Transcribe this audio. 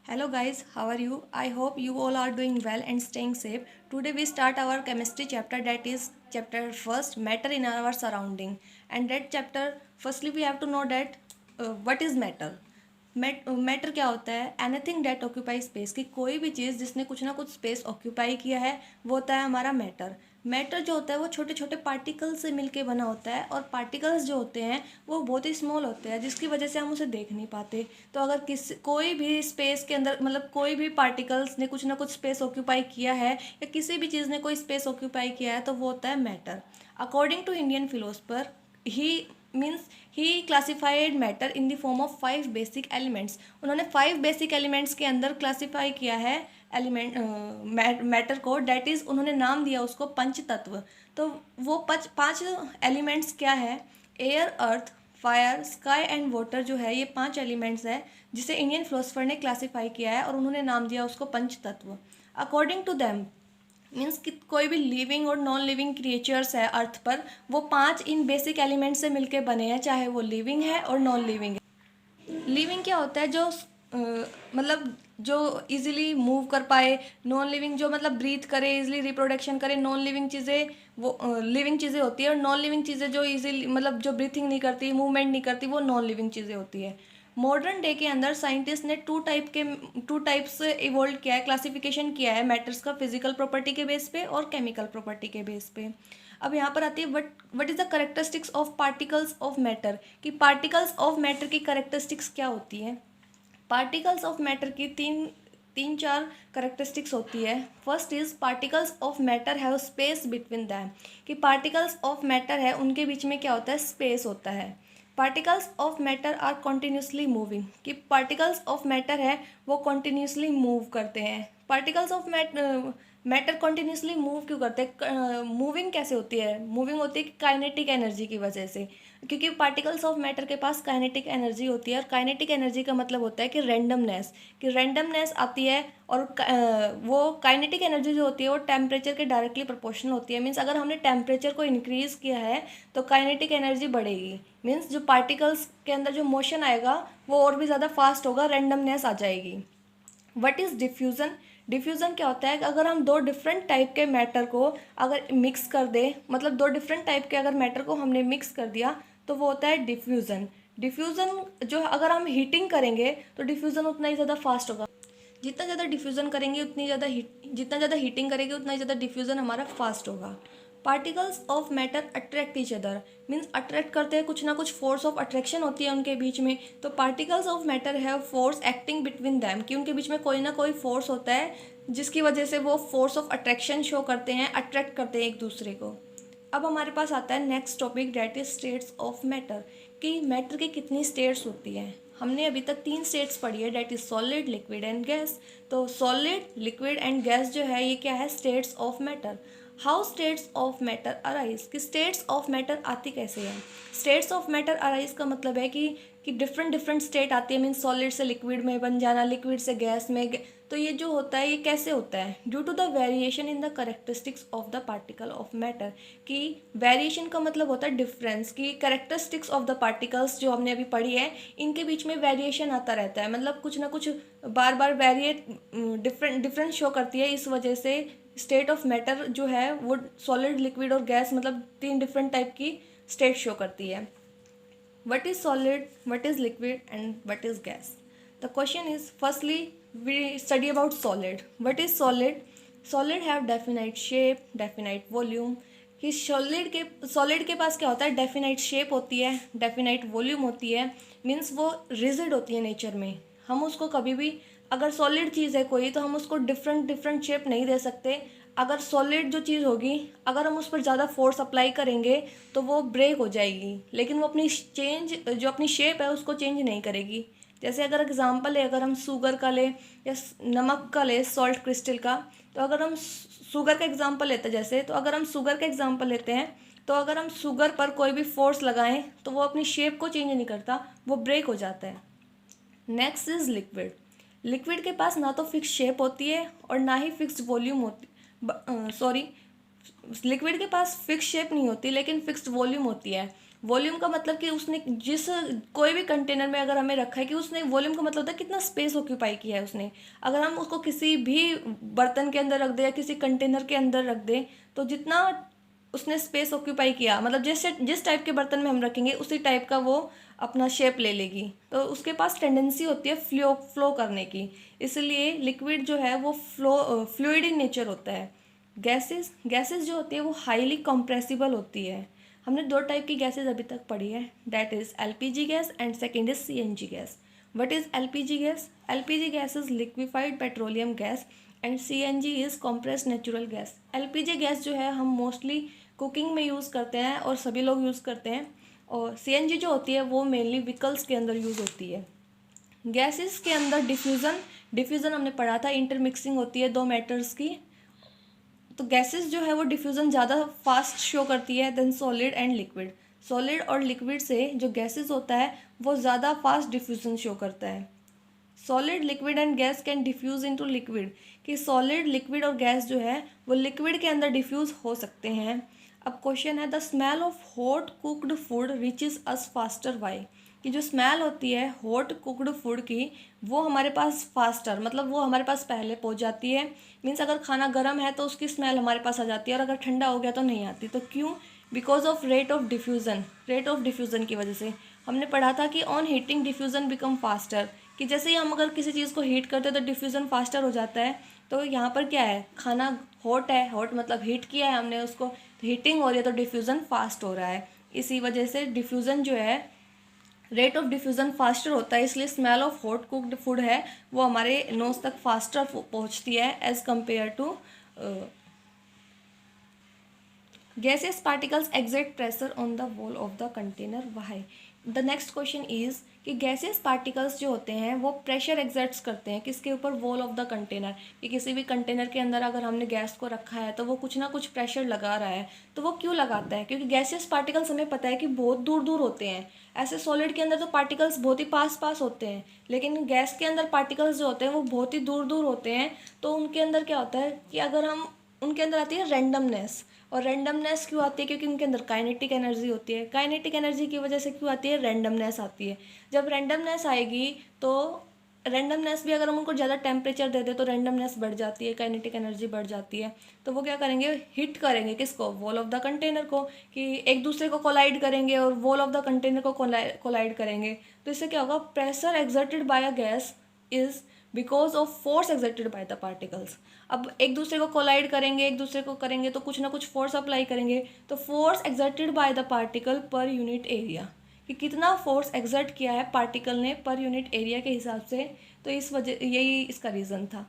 Hello guys, how are you? I hope you all are doing well and staying safe. Today we start our chemistry chapter, that is chapter first, matter in our surrounding. And that chapter firstly we have to know that what is matter. Matter क्या होता है? Anything date occupy space, कि कोई भी चीज़ जिसने कुछ ना कुछ स्पेस ऑक्यूपाई किया है वो होता है हमारा मैटर। मैटर जो होता है वो छोटे छोटे पार्टिकल्स से मिलके बना होता है, और पार्टिकल्स जो होते हैं वो बहुत ही स्मॉल होते हैं, जिसकी वजह से हम उसे देख नहीं पाते। तो अगर कोई भी स्पेस के अंदर, मतलब कोई भी पार्टिकल्स ने कुछ ना कुछ स्पेस ऑक्यूपाई किया है या किसी भी चीज़ ने कोई स्पेस ऑक्यूपाई किया है तो वो होता है matter. According to Indian philosopher, he means he classified matter in the form of 5 basic elements. उन्होंने 5 बेसिक एलिमेंट्स के अंदर क्लासीफाई किया है एलिमेंट मैटर को, डैट इज़ उन्होंने नाम दिया उसको पंच तत्व। तो वो पांच एलिमेंट्स क्या है? Air, earth, fire, sky and water जो है, ये 5 एलिमेंट्स है जिसे इंडियन फिलोसफर ने क्लासीफाई किया है और उन्होंने नाम दिया उसको पंच तत्व। अकॉर्डिंग टू देम, मीन्स कि कोई भी लिविंग और नॉन लिविंग क्रिएचर्स है अर्थ पर, वो 5 इन बेसिक एलिमेंट से मिलके बने हैं, चाहे वो लिविंग है और नॉन लिविंग है। लिविंग क्या होता है? जो मतलब जो इजीली मूव कर पाए। नॉन लिविंग जो मतलब ब्रीथ करे, इजीली रिप्रोडक्शन करे। नॉन लिविंग चीज़ें वो लिविंग चीज़ें होती है, और नॉन लिविंग चीज़ें जो इजीली मतलब जो ब्रीथिंग नहीं करती, मूवमेंट नहीं करती, वो नॉन लिविंग चीज़ें होती है। मॉडर्न डे के अंदर साइंटिस्ट ने टू टाइप्स इवोल्व किया है, क्लासिफिकेशन किया है मैटर्स का, फिजिकल प्रॉपर्टी के बेस पे और केमिकल प्रॉपर्टी के बेस पे। अब यहाँ पर आती है what is the characteristics of particles of matter, कि पार्टिकल्स ऑफ मैटर की करेक्टरिस्टिक्स क्या होती है। पार्टिकल्स ऑफ मैटर की तीन चार करेक्टरिस्टिक्स होती है। First is particles of matter have space between them, कि पार्टिकल्स ऑफ मैटर है उनके बीच में क्या होता है? स्पेस होता है। Particles of matter are continuously moving, कि पार्टिकल्स ऑफ मैटर है वो कॉन्टीन्यूसली मूव करते हैं। Particles of matter continuously move क्यों करते हैं? मूविंग कैसे होती है? मूविंग होती है काइनेटिक एनर्जी की वजह से, क्योंकि पार्टिकल्स ऑफ मैटर के पास काइनेटिक एनर्जी होती है। और काइनेटिक एनर्जी का मतलब होता है कि रैंडमनेस आती है। और वो काइनेटिक एनर्जी जो होती है वो टेम्परेचर के डायरेक्टली प्रोपोर्शनल होती है। मीन्स अगर हमने टेम्परेचर को इंक्रीज़ किया है तो काइनेटिक एनर्जी बढ़ेगी। मीन्स जो पार्टिकल्स के अंदर जो मोशन आएगा वो और भी ज़्यादा फास्ट होगा, रैंडमनेस आ जाएगी। What is diffusion? डिफ्यूज़न क्या होता है कि अगर हम दो डिफरेंट टाइप के मैटर को अगर मिक्स कर दें, मतलब दो डिफरेंट टाइप के अगर मैटर को हमने मिक्स कर दिया तो वो होता है डिफ्यूज़न। डिफ्यूज़न जो अगर हम हीटिंग करेंगे तो डिफ्यूज़न उतना ही ज़्यादा फास्ट होगा। जितना ज़्यादा डिफ्यूज़न करेंगे उतनी ज़्यादा जितना ज़्यादा हीटिंग करेंगे उतना ही ज़्यादा डिफ्यूज़न हमारा फास्ट होगा। Particles of matter attract each other, means attract करते हैं, कुछ ना कुछ फोर्स ऑफ अट्रैक्शन होती है उनके बीच में। तो particles of matter have force acting between them, कि उनके बीच में कोई ना कोई फोर्स होता है जिसकी वजह से वो फोर्स ऑफ अट्रैक्शन शो करते हैं, अट्रैक्ट करते हैं एक दूसरे को। अब हमारे पास आता है next topic, that is states of matter, कि मैटर की कितनी स्टेट्स होती हैं। हमने अभी तक 3 स्टेट्स पढ़ी है, that is solid, liquid and gas. तो सॉलिड, लिक्विड एंड गैस जो है ये क्या है? States of matter. How states of matter arise, कि स्टेट्स ऑफ मैटर आती कैसे हैं। स्टेट्स ऑफ मैटर अराइज का मतलब है कि डिफरेंट स्टेट आती है। मीन्स सॉलिड से लिक्विड में बन जाना, लिक्विड से गैस में। तो ये जो होता है ये कैसे होता है? Due to the variation in the characteristics of the particle of matter, कि वेरिएशन का मतलब होता है डिफरेंस, कि करेक्टरिस्टिक्स ऑफ द पार्टिकल्स जो हमने अभी पढ़ी है इनके बीच में वेरिएशन आता रहता है। मतलब कुछ ना कुछ बार बार वेरिएट डिफरेंस शो करती है। इस वजह से स्टेट ऑफ मैटर जो है वो सॉलिड, लिक्विड और गैस, मतलब 3 डिफरेंट टाइप की स्टेट शो करती है। What is solid, what is liquid and what is gas? The question is, firstly we study about solid. What is solid? Solid have definite shape, definite volume. कि solid के पास क्या होता है? Definite shape होती है, definite volume होती है। Means वो रिजिड होती है नेचर में। हम उसको कभी भी, अगर सॉलिड चीज़ है कोई, तो हम उसको डिफरेंट शेप नहीं दे सकते। अगर सॉलिड जो चीज़ होगी, अगर हम उस पर ज़्यादा फोर्स अप्लाई करेंगे तो वो ब्रेक हो जाएगी, लेकिन वो अपनी अपनी शेप है उसको चेंज नहीं करेगी। जैसे अगर एग्जांपल है, अगर हम शुगर का ले या नमक का ले, सॉल्ट क्रिस्टल का, तो अगर हम शुगर का एग्जांपल लेते हैं, जैसे तो अगर हम शुगर का एग्जांपल लेते हैं, तो अगर हम शुगर पर कोई भी फोर्स लगाएं तो वो अपनी शेप को चेंज नहीं करता, वो ब्रेक हो जाता है। Next is liquid. लिक्विड के पास ना तो फिक्स शेप होती है और ना ही फिक्स्ड वॉल्यूम होती, सॉरी, लिक्विड के पास फिक्स शेप नहीं होती लेकिन फिक्स्ड वॉल्यूम होती है। वॉल्यूम का मतलब कि उसने जिस कोई भी कंटेनर में अगर हमें रखा है कि उसने वॉल्यूम का मतलब होता है कितना स्पेस ऑक्यूपाई किया है उसने। अगर हम उसको किसी भी बर्तन के अंदर रख दें या किसी कंटेनर के अंदर रख दें तो जितना उसने स्पेस ऑक्यूपाई किया, मतलब जिस टाइप के बर्तन में हम रखेंगे उसी टाइप का वो अपना शेप ले लेगी। तो उसके पास टेंडेंसी होती है फ्लो करने की, इसलिए लिक्विड जो है वो फ्लूइड इन नेचर होता है। गैसेस जो होती है वो हाईली कंप्रेसिबल होती है। हमने दो टाइप की गैसेस अभी तक पढ़ी है, that is LPG gas and second is CNG gas. What is LPG gas? LPG gas is liquefied petroleum gas and CNG is compressed natural gas. LPG gas जो है हम मोस्टली कुकिंग में use करते हैं और सभी लोग यूज़ करते हैं, और सीएनजी जो होती है वो मेनली व्हीकल्स के अंदर यूज़ होती है। गैसेस के अंदर डिफ्यूज़न हमने पढ़ा था, इंटरमिक्सिंग होती है दो मैटर्स की। तो गैसेस जो है वो डिफ्यूज़न ज़्यादा फास्ट शो करती है than solid and liquid. Solid और लिक्विड से जो गैसेस होता है वो ज़्यादा फास्ट डिफ्यूज़न शो करता है। Solid, liquid and gas can diffuse into liquid, कि सॉलिड, लिक्विड और गैस जो है वो लिक्विड के अंदर डिफ्यूज़ हो सकते हैं। अब क्वेश्चन है, the smell of hot cooked food reaches us faster why, कि जो स्मेल होती है हॉट कुकड फूड की वो हमारे पास फास्टर, मतलब वो हमारे पास पहले पहुंच जाती है। मीन्स अगर खाना गर्म है तो उसकी स्मेल हमारे पास आ जाती है, और अगर ठंडा हो गया तो नहीं आती। तो क्यों? Because of rate of diffusion की वजह से। हमने पढ़ा था कि on heating diffusion become faster, कि जैसे ही हम अगर किसी चीज़ को हीट करते हैं तो डिफ्यूज़न फास्टर हो जाता है। तो यहाँ पर क्या है, खाना हॉट है, हॉट मतलब हीट किया है हमने उसको, तो हीटिंग हो रही है तो डिफ्यूज़न फास्ट हो रहा है। इसी वजह से डिफ्यूज़न जो है, रेट ऑफ डिफ्यूज़न फास्टर होता है, इसलिए smell of hot cooked food है वो हमारे नोज तक फास्टर पहुँचती है as compared to gaseous particles exert pressure on the wall of the container. Why? The next question is कि गैसियस पार्टिकल्स जो होते हैं वो प्रेशर एग्जर्ट्स करते हैं किसके ऊपर? Wall of the container. कि किसी भी कंटेनर के अंदर अगर हमने गैस को रखा है तो वो कुछ ना कुछ प्रेशर लगा रहा है। तो वो क्यों लगाता है? क्योंकि गैसियस पार्टिकल्स हमें पता है कि बहुत दूर दूर होते हैं। ऐसे सॉलिड के अंदर तो पार्टिकल्स बहुत ही पास पास होते हैं, लेकिन गैस के अंदर पार्टिकल्स जो होते हैं वो बहुत ही दूर दूर होते हैं। तो उनके अंदर क्या होता है कि अगर हम उनके अंदर आती है रैंडमनेस। और रैंडमनेस क्यों आती है? क्योंकि उनके अंदर काइनेटिक एनर्जी होती है। काइनेटिक एनर्जी की वजह से क्यों आती है? रैंडमनेस आती है। जब रैंडमनेस आएगी तो रैंडमनेस भी अगर हम उनको ज़्यादा टेम्परेचर दे दें तो रैंडमनेस बढ़ जाती है, काइनेटिक एनर्जी बढ़ जाती है। तो वो क्या करेंगे? हिट करेंगे किसको? वॉल ऑफ द कंटेनर को, कि एक दूसरे को कोलाइड करेंगे और वॉल ऑफ द कंटेनर को कोलाइड करेंगे। तो इससे क्या होगा? Pressure exerted by a gas is because of force exerted by the particles. अब एक दूसरे को कोलाइड करेंगे, एक दूसरे को करेंगे तो कुछ ना कुछ फोर्स अप्लाई करेंगे। तो force exerted by the particle per unit area, कि कितना फोर्स एक्सर्ट किया है पार्टिकल ने पर यूनिट एरिया के हिसाब से। तो इस वजह यही इसका रीज़न था।